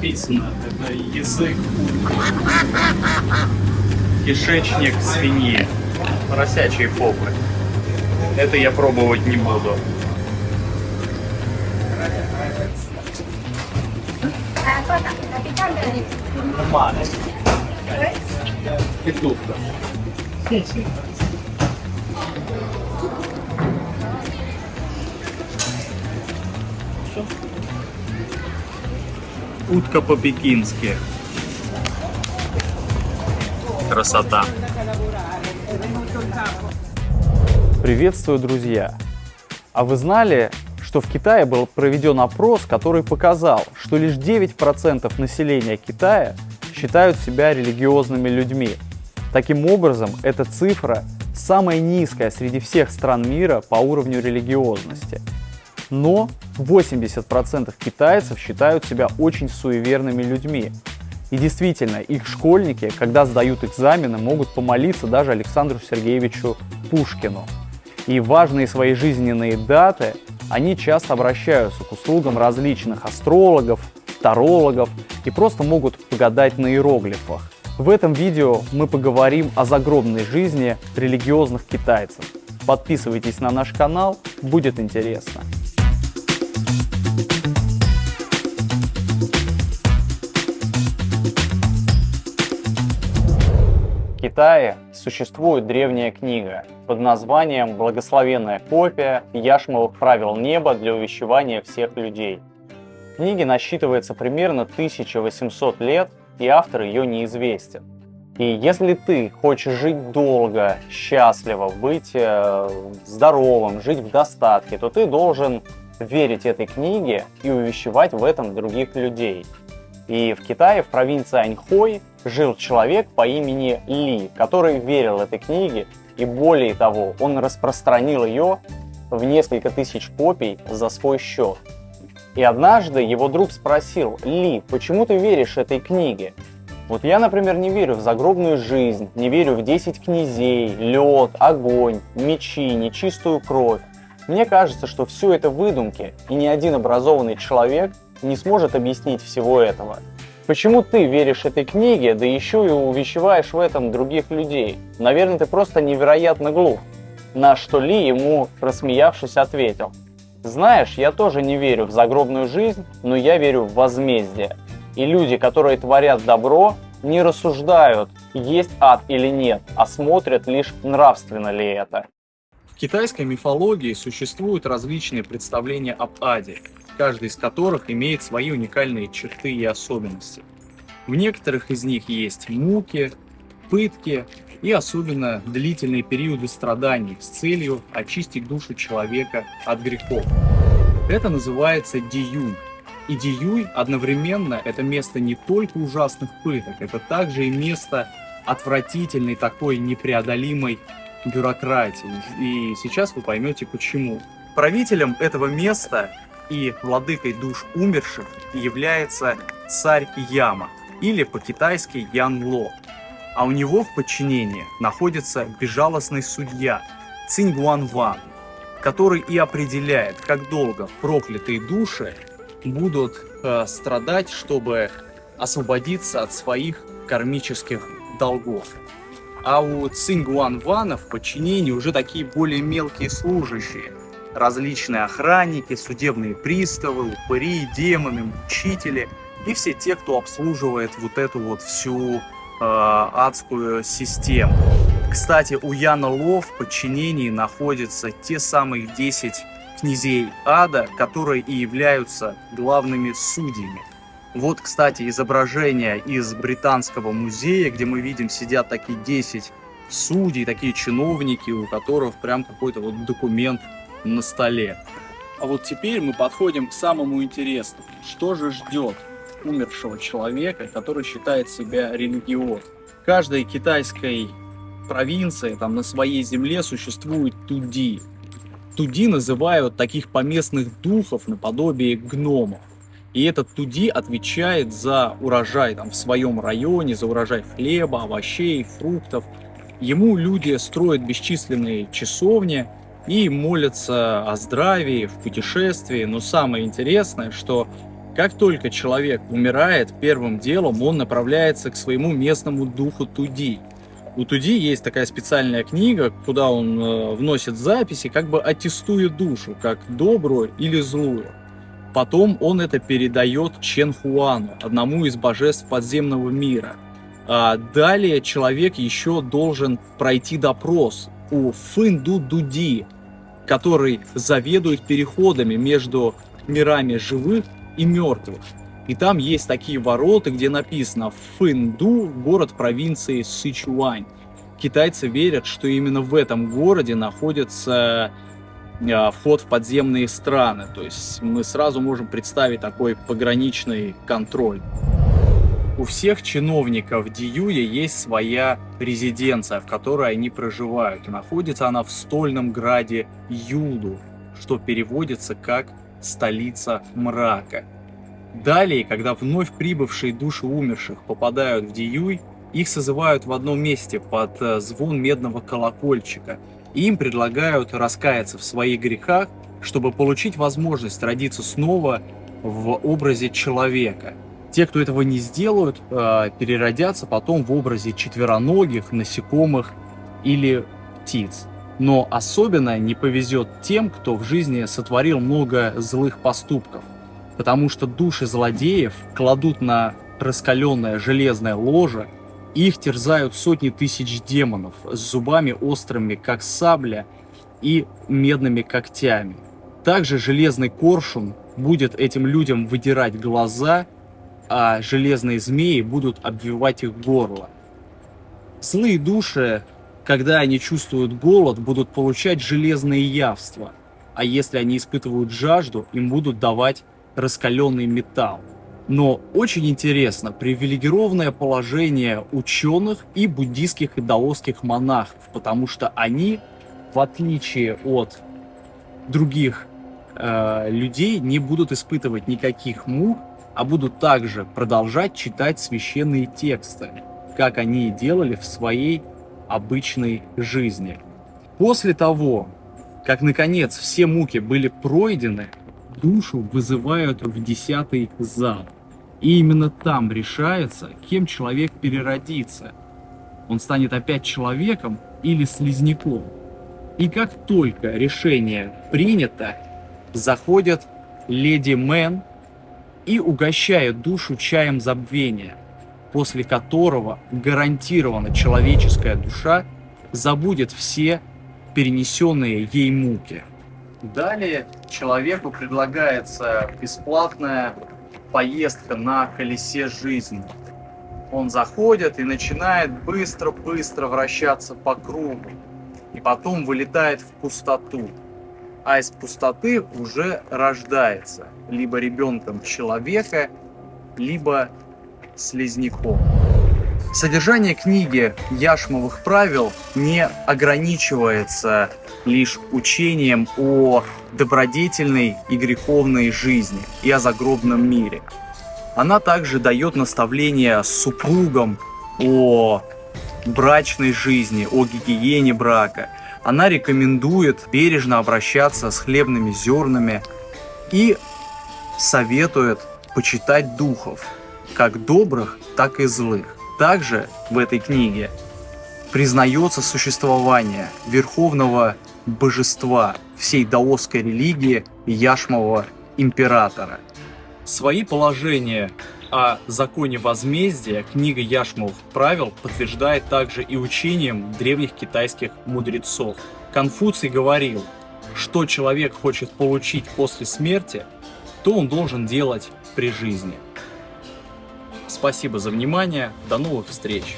написано. Это язык кишечник свиньи, поросячьи попы. Это я пробовать не буду. Нормально. Петушка. Утка по-пекински. Красота. Приветствую, друзья! А вы знали, что в Китае был проведен опрос, который показал, что лишь 9% населения Китая считают себя религиозными людьми? Таким образом, эта цифра самая низкая среди всех стран мира по уровню религиозности. Но 80% китайцев считают себя очень суеверными людьми. И действительно, их школьники, когда сдают экзамены, могут помолиться даже Александру Сергеевичу Пушкину. И важные свои жизненные даты они часто обращаются к услугам различных астрологов, тарологов и просто могут погадать на иероглифах. В этом видео мы поговорим о загробной жизни религиозных китайцев. Подписывайтесь на наш канал, будет интересно. В Китае существует древняя книга под названием «Благословенная копия яшмовых правил неба для увещевания всех людей». Книге насчитывается примерно 1800 лет, и автор ее неизвестен. И если ты хочешь жить долго, счастливо, быть здоровым, жить в достатке, то ты должен верить этой книге и увещевать в этом других людей. И в Китае, в провинции Аньхой, жил человек по имени Ли, который верил этой книге, и более того, он распространил ее в несколько тысяч копий за свой счет. И однажды его друг спросил: «Ли, почему ты веришь этой книге? Вот я, например, не верю в загробную жизнь, не верю в 10 князей, лед, огонь, мечи, нечистую кровь. Мне кажется, что все это выдумки, и ни один образованный человек не сможет объяснить всего этого. Почему ты веришь этой книге, да еще и увещеваешь в этом других людей? Наверное, ты просто невероятно глуп». На что Ли ему, рассмеявшись, ответил: «Знаешь, я тоже не верю в загробную жизнь, но я верю в возмездие. И люди, которые творят добро, не рассуждают, есть ад или нет, а смотрят лишь, нравственно ли это». В китайской мифологии существуют различные представления об аде, каждый из которых имеет свои уникальные черты и особенности. В некоторых из них есть муки, пытки и особенно длительные периоды страданий с целью очистить душу человека от грехов. Это называется Диюй. И Диюй одновременно это место не только ужасных пыток, это также и место отвратительной такой непреодолимой бюрократии. И сейчас вы поймете почему. Правителем этого места и владыкой душ умерших является царь Яма, или по-китайски Ян Ло. А у него в подчинении находится безжалостный судья Цинь Гуан Ван, который и определяет, как долго проклятые души будут страдать, чтобы освободиться от своих кармических долгов. А у Цинь Гуан Вана в подчинении уже такие более мелкие служащие, различные охранники, судебные приставы, упыри, демоны, мучители и все те, кто обслуживает вот эту вот всю адскую систему. Кстати, у Яна Ло в подчинении находятся те самые 10 князей ада, которые и являются главными судьями. Вот, кстати, изображение из Британского музея, где мы видим, сидят такие 10 судей, такие чиновники, у которых прям какой-то вот документ на столе. А вот теперь мы подходим к самому интересному. Что же ждет умершего человека, который считает себя религиозным? В каждой китайской провинции, там на своей земле существует туди. Туди называют таких поместных духов наподобие гномов. И этот туди отвечает за урожай там в своем районе, за урожай хлеба, овощей, фруктов. Ему люди строят бесчисленные часовни и молятся о здравии, в путешествии. Но самое интересное, что Как только человек умирает, первым делом он направляется к своему местному духу Туди. У Туди есть такая специальная книга, куда он вносит записи, как бы аттестуя душу, как добрую или злую. Потом он это передает Чен Хуану, одному из божеств подземного мира. А далее человек еще должен пройти допрос у Фынду Дуди, который заведует переходами между мирами живых и мертвых. И там есть такие ворота, где написано Фынду, город провинции Сычуань. Китайцы верят, что именно в этом городе находится вход в подземные страны. То есть мы сразу можем представить такой пограничный контроль. У всех чиновников Диюя есть своя резиденция, в которой они проживают. И находится она в стольном граде Юду, что переводится как «столица мрака». Далее, когда вновь прибывшие души умерших попадают в Диюй, их созывают в одном месте под звон медного колокольчика, и им предлагают раскаяться в своих грехах, чтобы получить возможность родиться снова в образе человека. Те, кто этого не сделают, переродятся потом в образе четвероногих, насекомых или птиц. Но особенно не повезет тем, кто в жизни сотворил много злых поступков, потому что души злодеев кладут на раскаленное железное ложе, и их терзают сотни тысяч демонов с зубами острыми, как сабля, и медными когтями. Также железный коршун будет этим людям выдирать глаза, а железные змеи будут обвивать их горло. Злые души, когда они чувствуют голод, будут получать железные явства, а если они испытывают жажду, им будут давать раскаленный металл. Но очень интересно привилегированное положение ученых и буддийских и даосских монахов, потому что они, в отличие от других людей, не будут испытывать никаких мук, а будут также продолжать читать священные тексты, как они и делали в своей обычной жизни. После того, как наконец все муки были пройдены, душу вызывают в 10-й зал. И именно там решается, кем человек переродится. Он станет опять человеком или слизняком. И как только решение принято, заходит леди Мэн и угощает душу чаем забвения, после которого гарантированно человеческая душа забудет все перенесенные ей муки. Далее человеку предлагается бесплатная поездка на колесе жизни. Он заходит и начинает быстро-быстро вращаться по кругу, и потом вылетает в пустоту. А из пустоты уже рождается либо ребенком человека, либо слизняком. Содержание книги Яшмовых правил не ограничивается лишь учением о добродетельной и греховной жизни и о загробном мире. Она также дает наставления супругам о брачной жизни, о гигиене брака. Она рекомендует бережно обращаться с хлебными зернами и советует почитать духов, как добрых, так и злых. Также в этой книге признается существование верховного божества всей даосской религии Яшмового императора. Свои положения о законе возмездия книга Яшмовых правил подтверждает также и учением древних китайских мудрецов. Конфуций говорил, что человек хочет получить после смерти, то он должен делать при жизни. Спасибо за внимание, до новых встреч!